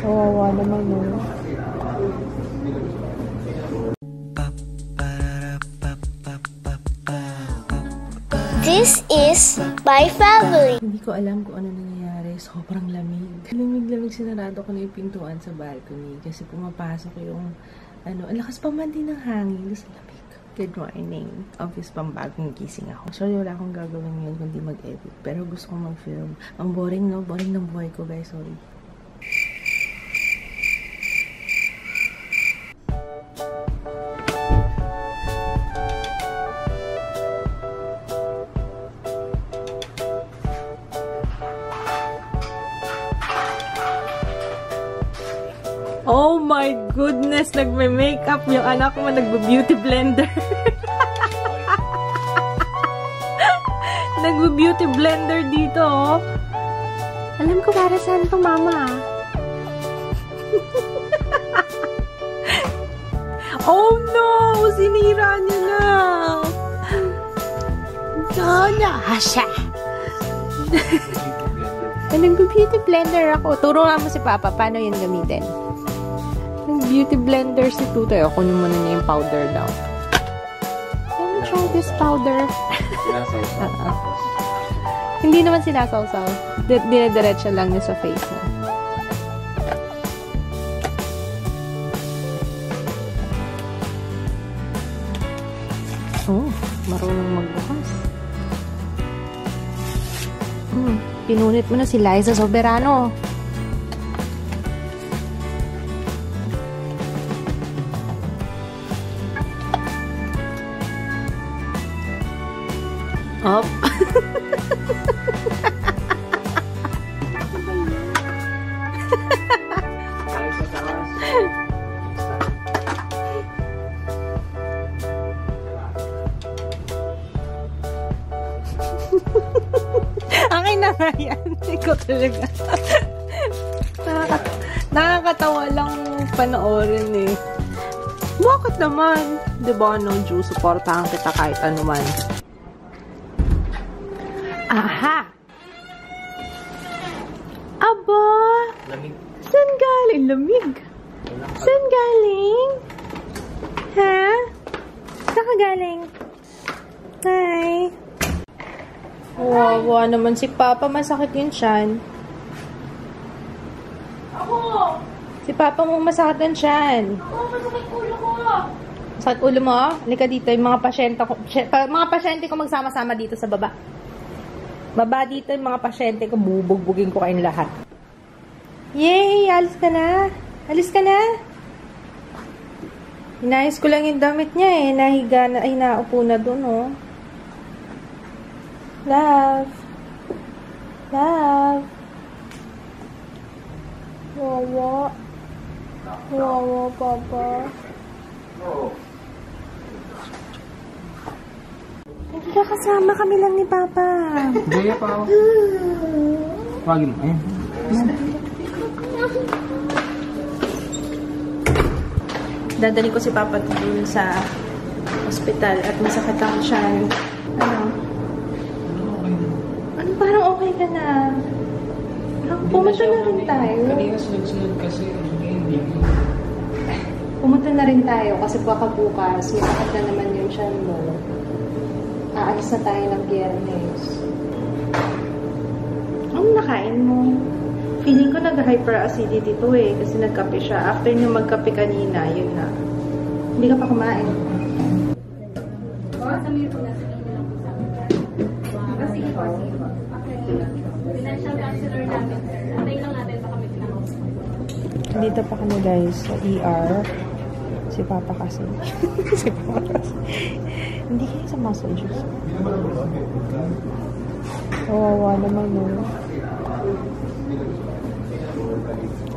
Kawawa naman yun. This is my family. Hindi ko alam kung ano nangyayari. Sobrang lamig. Lamig-lamig, sinarado ko na yung pintuan sa balcony kasi pumapasok yung ang lakas pa man din ng hangin sa lamig. Good morning. Obvious pang bagong gising ako. Sorry, wala akong gagawin ngayon kundi mag-edit. Pero gusto kong mag-film. Ang boring, no? Boring ng buhay ko, guys. Sorry. Oh my goodness! Nagme-makeup yung anak mo. Nagbe-beauty blender. Nagbe-beauty blender dito, oh. Alam ko para saan to, mama. Oh no! Sinira niya na. Sana! Hasha! Nagbe-beauty blender ako. Turuan mo si Papa paano yan gamitin. Beauty blender si Tutoy. Ako naman na niya yung powder daw. Let me try this powder. Hindi naman sinasawsaw. Dinediretso lang niya sa face na. Oh, marunong magbukas. Pinunit mo na si Liza Soberano. Up. Akin na nga yan. Ikaw talaga. Nakakatawa lang panoorin eh. Bakit naman? Diba, no, Ju? Supportahan kita kahit ano man. Aha! Aba! Lamig. Saan galing? Lamig? Saan galing? Ha? Saan ka galing? Hi! Wawa naman si Papa. Masakit yung tiyan. Ako! Si Papa mo masakit yung tiyan. Oo, masakit ulo ko. Masakit ulo mo? Halika dito. Yung mga pasyente ko magsama-sama dito sa baba. Baba dito yung mga pasyente ko, bubugbugin ko kayong lahat. Yay! Alis ka na! Alis ka na! Inayos ko lang yung damit niya eh. Nahiga na, ay naupo na dun oh. Love! Love! Wawa! Wawa, Papa! Hindi ka kasama, kami lang ni Papa. Gaya pa ako. Wagin mo. Ayan. Dadali ko si Papa dun sa ospital at masakit ang tiyan. Ano? Ano, parang okay ka na? Pumunta na rin tayo. Kanina sunod-sunod kasi. Pumunta na rin tayo kasi baka bukas may sakit na naman yung tiyan mo. Aalis na tayo ng Biyernes. Ano nakain mo? Feeling ko nag-hyperacidity to eh. Kasi nagkape siya. After nyo magkape kanina, yun na. Hindi ka pa kumain. Dito pa kami guys sa ER. Si Papa kasi. Si Papa kasi. Hindi kayo sa muscle juice. Kawawa naman no.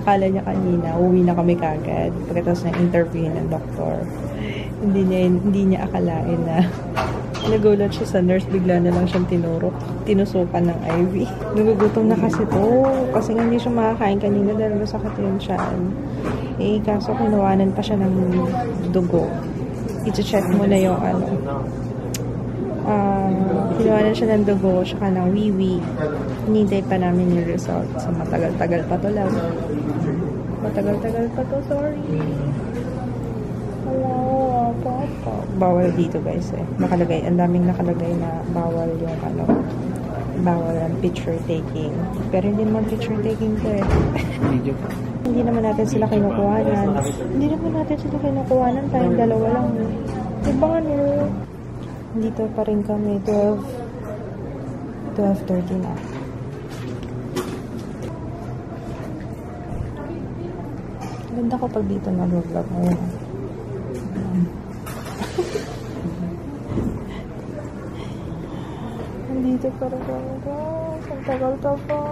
Akala niya kanina, uwi na kami kagad. Pagkatapos ng interview ng doktor. Hindi niya akalain na nagulat siya sa nurse. Bigla na lang siyang tinusukan ng IV. Nagugutom na kasi to. Kasi nga hindi siya makakain kanina dahil masakit yung tiyan. Eh, kaso kinuwanan pa siya ng dugo. I-check mo na yung kinuwanan siya ng dugo tsaka ng wiwi. Hinintay pa namin yung result. So, matagal-tagal pa to lang. Matagal-tagal pa to, sorry. Hello, papa. Bawal dito guys eh. Nakalagay, ang daming nakalagay na bawal yung ano, bawal ang picture taking. Pero hindi naman picture taking to eh. Video. Hindi naman natin sila kinukuhanan. Hindi naman natin sila kinukuhanan. Tayong dalawa lang. Diba ano? Dito pa rin kami. 12:30 na. Ganda ko pag dito nag-vlog ngayon. Nandito pa rin kami guys. Ang tagal-tagal.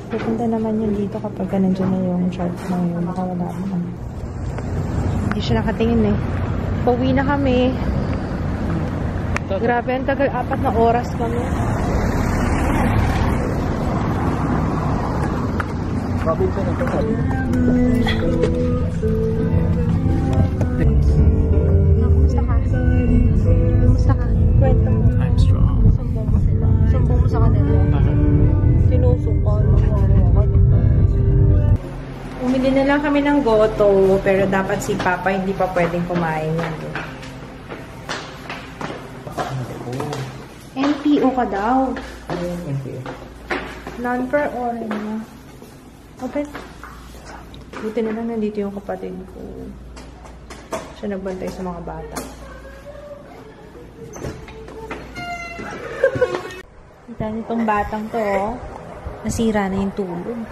Pupunta naman yun dito kapag nandiyan na yung charge na yun. Makawala naman. Hindi siya nakatingin eh. Pauwi na kami. Grabe, ang tagal. 4 na oras kami. Province na ito. Kumusta ka? Kumusta ka? Kwento mo. I'm strong. Sumbong mo sila. Sumbong mo sa kanila. Sinusukan. Umili na lang kami ng goto, pero dapat si Papa hindi pa pwedeng kumain yan. NPO ka daw. Non-per-oren na. Open. Buti na lang nandito yung kapatid ko. Siya nagbantay sa mga bata. Kita nitong batang to, oh. Nasira na yung tulog.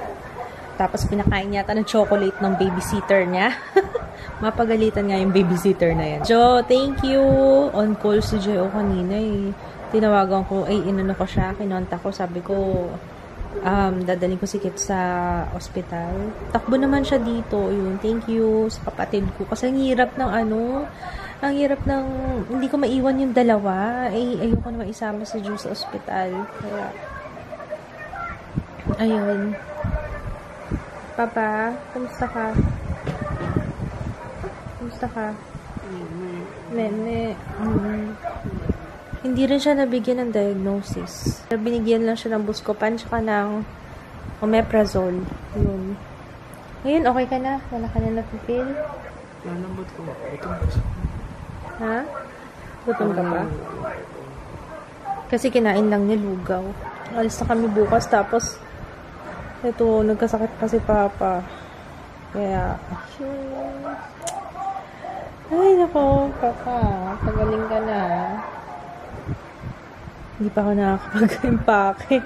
Tapos pinakain yata ng chocolate ng babysitter niya. Mapagalitan nga yung babysitter na yan. Jo, thank you! On call si Jo kanina eh. Tinawagan ko, inano ko siya, kinontak ko, sabi ko, dadaling ko si Kit sa ospital. Takbo naman siya dito. Yun, thank you sa kapatid ko. Kasi ang hirap ng ang hirap ng, hindi ko maiwan yung dalawa. Ayoko naman isama si Jo sa ospital. Kaya, ayun. Papa, kumusta ka? Kumusta ka? Nene. Hindi rin siya nabigyan ng diagnosis. Binigyan lang siya ng Buscopan tsaka ng omeprazole. Yun. Ngayon, okay ka na? Wala ka na napipil? Lalambot ko. Ito. Ha? Gutom ka pa? Kasi kinain lang niya lugaw. Alis na kami bukas tapos ito, nagkasakit pa si Papa. Kaya, ay, nako, Papa, pagaling ka na. Hindi pa ako nakakapag-impake.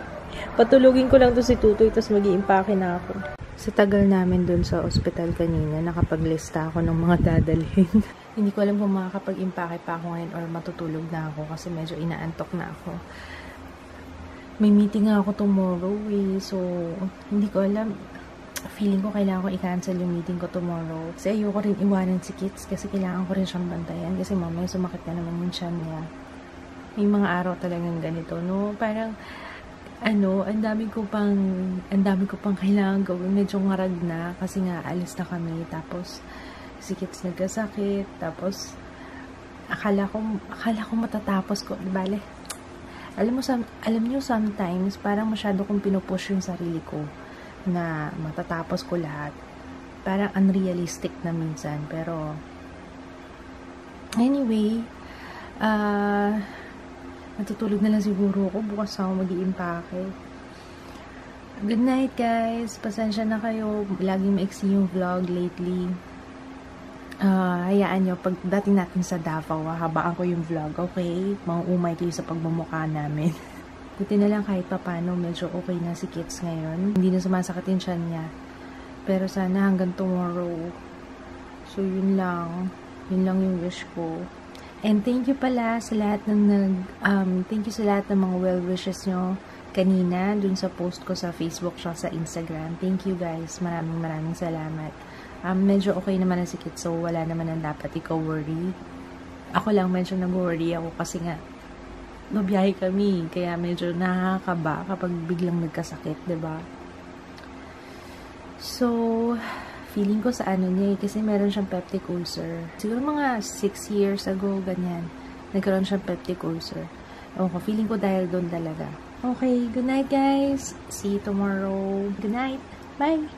Patulugin ko lang to si Tutoy, tapos mag-i-impake na ako. Sa tagal namin dun sa ospital kanina, nakapaglista ako ng mga dadalhin. Hindi ko alam kung makakapag-impake pa ako ngayon or matutulog na ako kasi medyo inaantok na ako. May meeting ako tomorrow eh. So, hindi ko alam. Feeling ko kailangan ko i-cancel yung meeting ko tomorrow. Kasi ayoko rin iwanan si Kits kasi kailangan ko rin siyang bantayan. Kasi mamaya sumakit na naman yung tiyan niya. May mga araw talagang ganito, no? Parang, ang dami ko pang kailangan gawin. Medyo ngarag na kasi nga alis na kami. Tapos, si Kits nagkasakit. Tapos, akala ko matatapos ko. Bale, alam niyo sometimes, parang masyado kong pinupush yung sarili ko na matatapos ko lahat. Parang unrealistic na minsan. Pero, anyway, natutulog na lang siguro ako. Bukas ako mag-iimpake. Good night, guys. Pasensya na kayo. Laging maiksi yung vlog lately. Hayaan nyo, pagdating natin sa Davao, habaan ko yung vlog, okay? Mauumay kayo sa pagmumukha namin. Buti na lang kahit papano, medyo okay na si Kits ngayon. Hindi na sumasakit yung tiyan niya. Pero sana hanggang tomorrow. So, yun lang. Yun lang yung wish ko. And thank you pala sa lahat thank you sa lahat ng mga well wishes nyo kanina dun sa post ko sa Facebook siya sa Instagram. Thank you guys. Maraming salamat. Medyo okay naman na si Kit, so wala naman ang dapat ikaw worry. Ako lang medyo nag-worry ako kasi nga mabiyahe kami, kaya medyo nakakaba kapag biglang nagkasakit, diba? So, feeling ko sa niya kasi meron siyang peptic ulcer. Siguro mga 6 years ago, ganyan. Nagkaroon siyang peptic ulcer. Ewan ko, feeling ko dahil doon talaga. Okay, good night guys. See you tomorrow. Good night. Bye.